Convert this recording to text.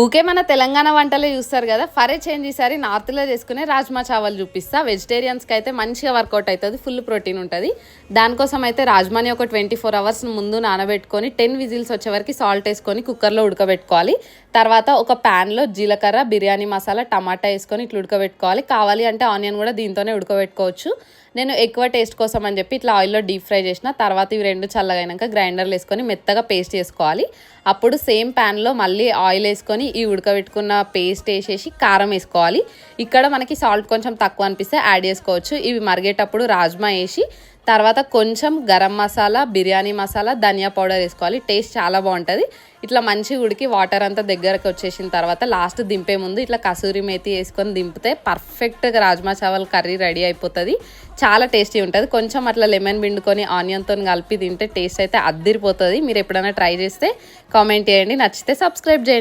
ఊకే మన తెలంగాణ వంటలే చూస్తారు కదా. ఫరే చేంజ్ ఈసారి నార్త్లో చేసుకునే రాజ్మా చావల్ చూపిస్తా. వెజిటేరియన్స్కి అయితే మంచిగా వర్కౌట్ అవుతుంది, ఫుల్ ప్రోటీన్ ఉంటుంది. దానికోసం అయితే రాజ్మాని ఒక 24 hours ముందు నానబెట్టుకొని 10 విజిల్స్ వచ్చే వరకు సాల్ట్ వేసుకొని కుక్కర్లో ఉడకబెట్టుకోవాలి. తర్వాత ఒక ప్యాన్లో జీలకర్ర, బిర్యానీ మసాలా, టమాటా వేసుకొని ఇట్లా ఉడకబెట్టుకోవాలి. కావాలి అంటే ఆనియన్ కూడా దీంతోనే ఉడకబెట్టుకోవచ్చు. నేను ఎక్కువ టేస్ట్ కోసం అని చెప్పి ఇట్లా ఆయిల్లో డీప్ ఫ్రై చేసిన తర్వాత ఇవి రెండు చల్లగైనాక గ్రైండర్లో వేసుకొని మెత్తగా పేస్ట్ చేసుకోవాలి. అప్పుడు సేమ్ ప్యాన్లో మళ్ళీ ఆయిల్ వేసుకొని ఈ ఉడకబెట్టుకున్న పేస్ట్ వేసేసి కారం వేసుకోవాలి. ఇక్కడ మనకి సాల్ట్ కొంచెం తక్కువ అనిపిస్తే యాడ్ చేసుకోవచ్చు. ఇవి మరిగేటప్పుడు రాజ్మా వేసి తర్వాత కొంచెం గరం మసాలా, బిర్యానీ మసాలా, ధనియా పౌడర్ వేసుకోవాలి. టేస్ట్ చాలా బాగుంటుంది. ఇట్లా మంచి ఉడికి వాటర్ అంతా దగ్గరకు వచ్చేసిన తర్వాత లాస్ట్ దింపే ముందు ఇట్లా కసూరి మేతి వేసుకొని దింపితే పర్ఫెక్ట్గా రాజ్మా చావల్ కర్రీ రెడీ అయిపోతుంది. చాలా టేస్టీ ఉంటుంది. కొంచెం అట్లా లెమన్ పిండుకొని ఆనియన్తో కలిపి తింటే టేస్ట్ అయితే అద్దిరిపోతుంది. మీరు ఎప్పుడైనా ట్రై చేస్తే కామెంట్ చేయండి, నచ్చితే సబ్స్క్రైబ్ చేయండి.